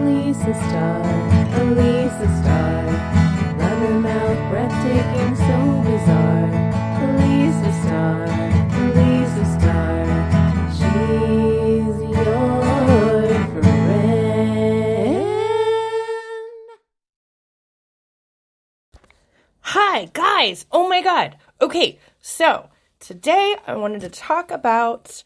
Alisa Star, Alisa Star. Rubber mouth, breathtaking, so bizarre. Alisa Star, Alisa Star. She's your friend. Hi, guys! Oh my god! Okay, so today I wanted to talk about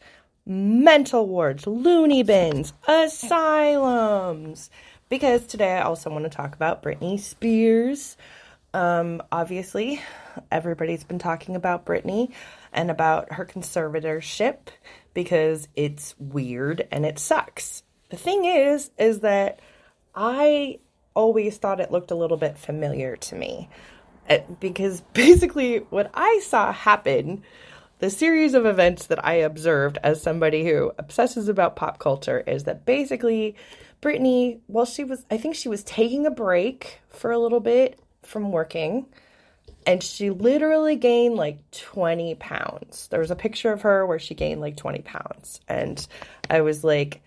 mental wards, loony bins, asylums, because today I also want to talk about Britney Spears. Obviously, everybody's been talking about Britney and about her conservatorship because it's weird and it sucks. The thing is that I always thought it looked a little bit familiar to me. Because basically what I saw happen, the series of events that I observed as somebody who obsesses about pop culture, is that basically Britney, well, I think she was taking a break for a little bit from working, and she literally gained like 20 pounds. There was a picture of her where she gained like 20 pounds. And I was like,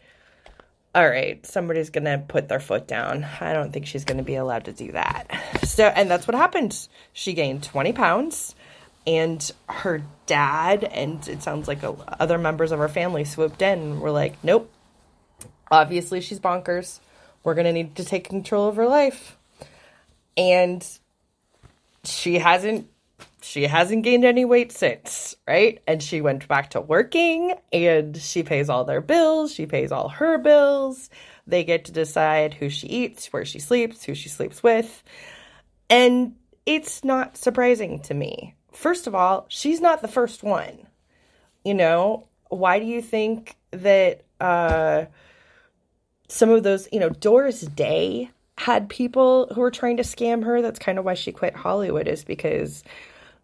all right, somebody's going to put their foot down. I don't think she's going to be allowed to do that. And that's what happened. She gained 20 pounds, and her dad, and it sounds like other members of her family, swooped in and were like, nope, obviously she's bonkers. We're going to need to take control of her life. And she hasn't gained any weight since, right? And she went back to working, and she pays all their bills. She pays all her bills. They get to decide who she eats, where she sleeps, who she sleeps with. And it's not surprising to me. First of all, she's not the first one. You know, why do you think that some of those, Doris Day had people who were trying to scam her? That's kind of why she quit Hollywood, is because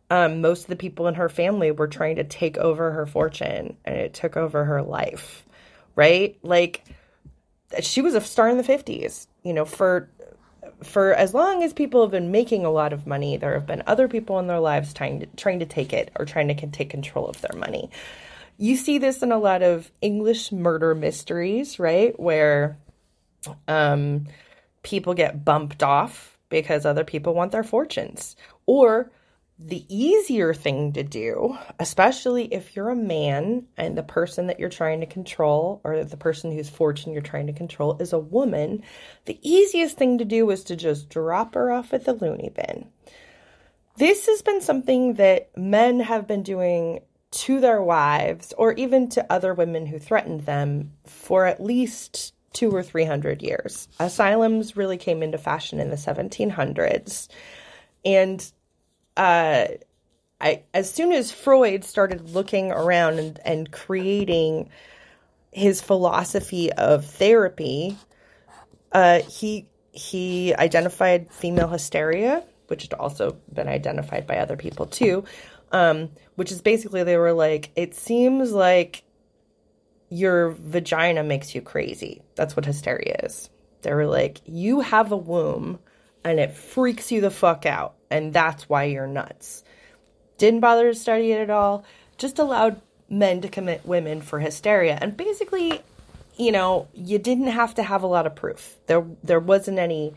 most of the people in her family were trying to take over her fortune, and it took over her life, right? Like, she was a star in the 50s. For as long as people have been making a lot of money, there have been other people in their lives trying to take it, or trying to take control of their money. You see this in a lot of English murder mysteries, right? Where people get bumped off because other people want their fortunes. Or the easier thing to do, especially if you're a man and the person that you're trying to control, or the person whose fortune you're trying to control, is a woman, the easiest thing to do is to just drop her off at the loony bin. This has been something that men have been doing to their wives, or even to other women who threatened them, for at least 200 or 300 years. Asylums really came into fashion in the 1700s. And as soon as Freud started looking around and creating his philosophy of therapy, he identified female hysteria, which had also been identified by other people too, which is basically, they were like, it seems like your vagina makes you crazy. That's what hysteria is. They were like, you have a womb and it freaks you the fuck out, and that's why you're nuts. Didn't bother to study it at all. Just allowed men to commit women for hysteria. And basically, you didn't have to have a lot of proof. There wasn't any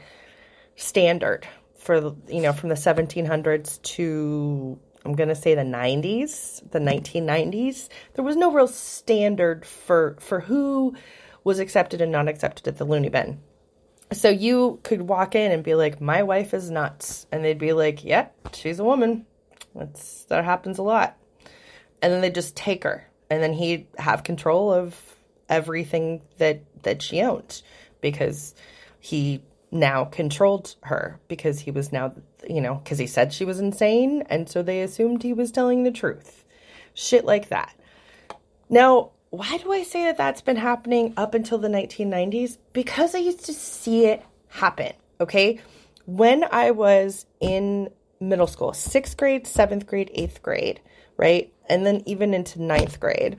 standard for, from the 1700s to, I'm going to say, the 1990s. There was no real standard for who was accepted and not accepted at the loony bin. So you could walk in and be like, my wife is nuts. And they'd be like, yeah, she's a woman. That happens a lot. And then they'd just take her. And then he'd have control of everything that she owned, because he now controlled her, because he was now, because he said she was insane. And so they assumed he was telling the truth. Shit like that. Now, why do I say that that's been happening up until the 1990s? Because I used to see it happen, okay? When I was in middle school, 6th grade, 7th grade, 8th grade, right? And then even into 9th grade,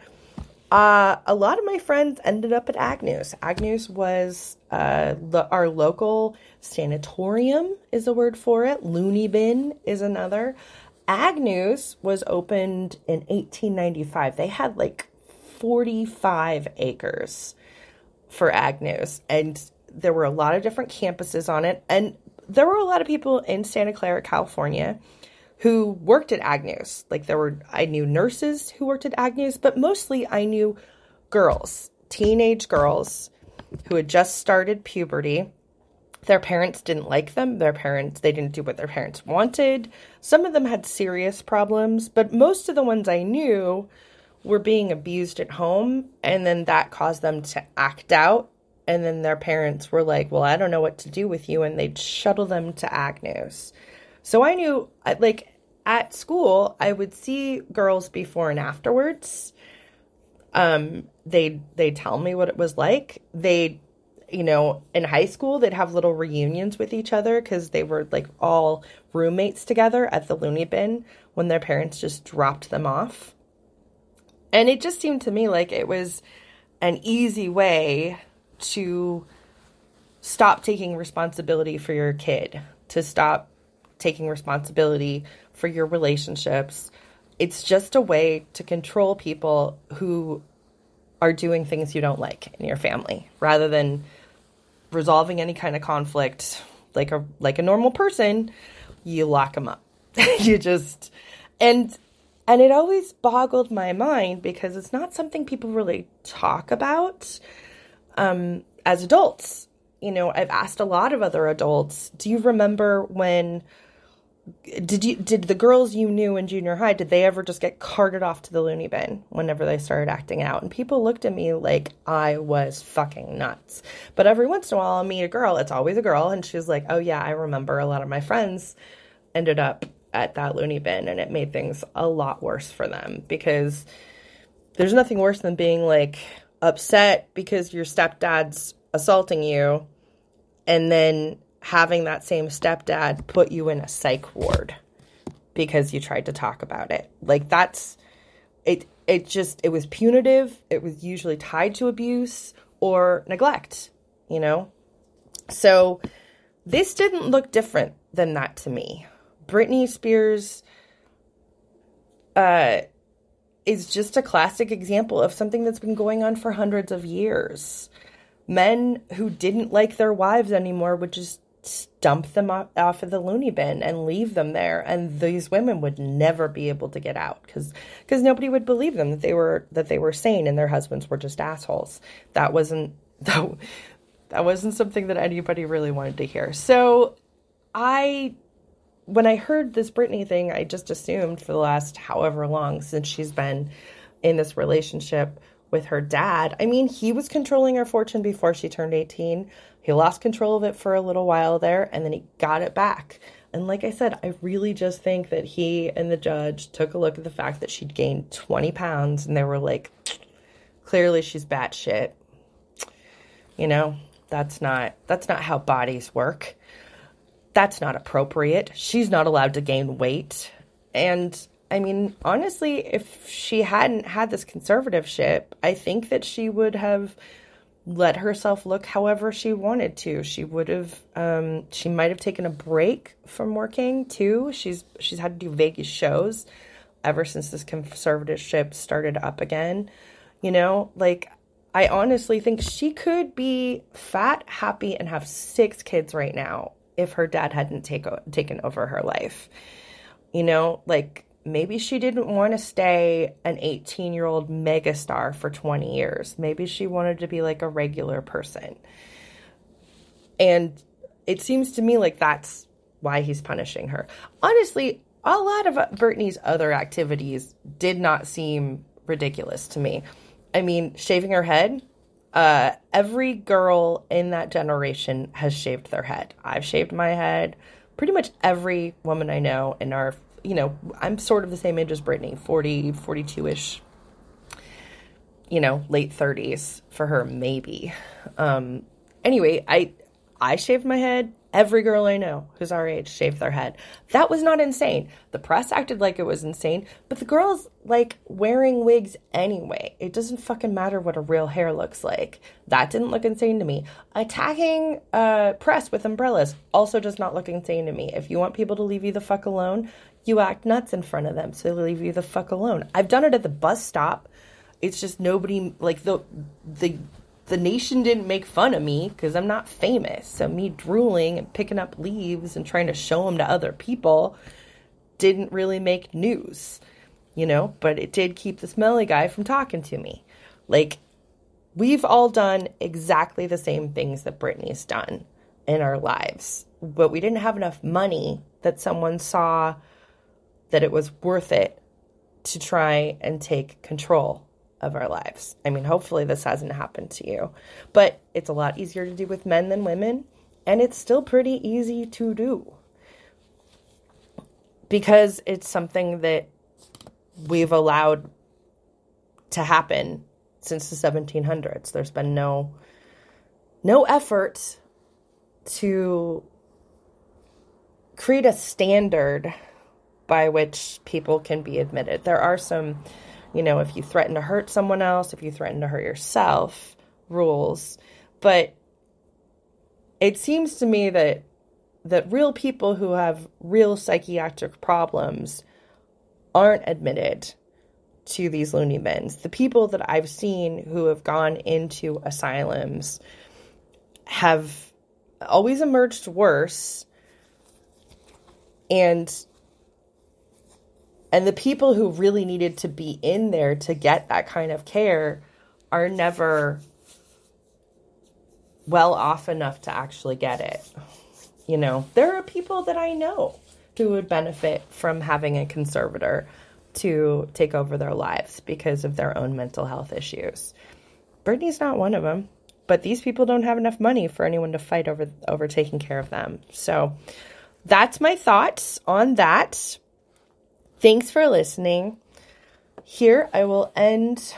a lot of my friends ended up at Agnew's. Agnew's was our local sanatorium, is a word for it. Loony bin is another. Agnew's was opened in 1895. They had like 45 acres for Agnew's. And there were a lot of different campuses on it. And there were a lot of people in Santa Clara, California, who worked at Agnew's. Like I knew nurses who worked at Agnew's, but mostly I knew girls, teenage girls who had just started puberty. Their parents didn't like them. They didn't do what their parents wanted. Some of them had serious problems, but most of the ones I knew were being abused at home, and then that caused them to act out. And then their parents were like, well, I don't know what to do with you, and they'd shuttle them to Agnew's. So I knew, like, at school, I would see girls before and afterwards. They'd tell me what it was like. In high school, they'd have little reunions with each other because they were, like, all roommates together at the Loony Bin when their parents just dropped them off. And it just seemed to me like it was an easy way to stop taking responsibility for your kid, to stop taking responsibility for your relationships. It's just a way to control people who are doing things you don't like in your family, rather than resolving any kind of conflict like a normal person. You lock them up. And it always boggled my mind because it's not something people really talk about as adults. I've asked a lot of other adults, do you remember when, did the girls you knew in junior high, did they ever just get carted off to the Loony Bin whenever they started acting out? And people looked at me like I was fucking nuts. But every once in a while I'll meet a girl, it's always a girl, and she's like, oh yeah, I remember a lot of my friends ended up at that Loony Bin, and it made things a lot worse for them, because there's nothing worse than being like upset because your stepdad's assaulting you and then having that same stepdad put you in a psych ward because you tried to talk about it. Like, that's it. It was punitive. It was usually tied to abuse or neglect, So this didn't look different than that to me. Britney Spears is just a classic example of something that's been going on for hundreds of years. Men who didn't like their wives anymore would just dump them off of the Loony Bin and leave them there, and these women would never be able to get out because nobody would believe them that they were sane and their husbands were just assholes. That wasn't something that anybody really wanted to hear. So when I heard this Britney thing, I just assumed for the last however long since she's been in this relationship with her dad. I mean, he was controlling her fortune before she turned 18. He lost control of it for a little while there, and then he got it back. And like I said, I really just think that he and the judge took a look at the fact that she'd gained 20 pounds, and they were like, clearly she's batshit. That's not how bodies work. That's not appropriate. She's not allowed to gain weight. And I mean, honestly, if she hadn't had this conservativeship, I think that she would have let herself look however she wanted to. She would have, she might have taken a break from working too. She's had to do Vegas shows ever since this conservativeship started up again. I honestly think she could be fat, happy, and have 6 kids right now if her dad hadn't taken over her life. Maybe she didn't want to stay an 18-year-old megastar for 20 years. Maybe she wanted to be like a regular person. And it seems to me like that's why he's punishing her. Honestly, a lot of Britney's other activities did not seem ridiculous to me. I mean, shaving her head. Every girl in that generation has shaved their head. I've shaved my head. Pretty much every woman I know in our, I'm sort of the same age as Britney, 40, 42-ish, late 30s for her, maybe. Anyway, I shaved my head. Every girl I know who's our age shaved their head. That was not insane. The press acted like it was insane, but the girls like wearing wigs anyway. It doesn't fucking matter what a real hair looks like. That didn't look insane to me. Attacking press with umbrellas also does not look insane to me. If you want people to leave you the fuck alone, you act nuts in front of them, so they leave you the fuck alone. I've done it at the bus stop. It's just nobody, like, the the nation didn't make fun of me because I'm not famous. So me drooling and picking up leaves and trying to show them to other people didn't really make news, you know, but it did keep the smelly guy from talking to me. Like, we've all done exactly the same things that Britney's done in our lives, but we didn't have enough money that someone saw that it was worth it to try and take control of our lives. I mean, hopefully this hasn't happened to you, but it's a lot easier to do with men than women, and it's still pretty easy to do because it's something that we've allowed to happen since the 1700s. There's been no effort to create a standard by which people can be admitted. There are some, you know, if you threaten to hurt someone else, if you threaten to hurt yourself, rules. But it seems to me that real people who have real psychiatric problems aren't admitted to these loony bins. The people that I've seen who have gone into asylums have always emerged worse, and the people who really needed to be in there to get that kind of care are never well off enough to actually get it. You know, there are people that I know who would benefit from having a conservator to take over their lives because of their own mental health issues. Britney's not one of them, but these people don't have enough money for anyone to fight over taking care of them. So that's my thoughts on that. Thanks for listening. Here I will end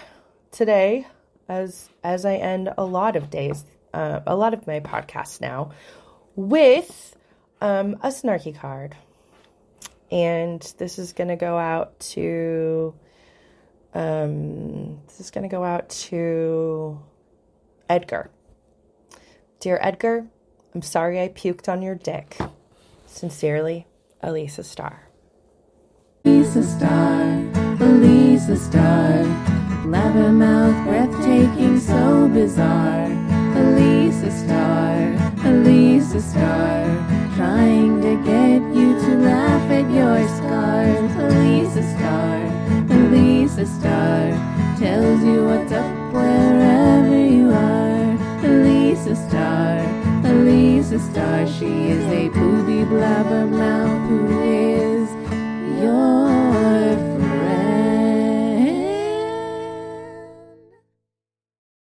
today, as I end a lot of days, a lot of my podcasts now, with a snarky card. And this is going to go out to Edgar. Dear Edgar, I'm sorry I puked on your dick. Sincerely, Alisa Starr. Alisa Starr, Alisa Starr, blabbermouth, breathtaking, so bizarre. Alisa Starr, Alisa Starr, trying to get you to laugh at your scars. Alisa Starr, Alisa Starr, tells you what's up wherever you are. Alisa Starr, Alisa Starr, she is a booby blabbermouth.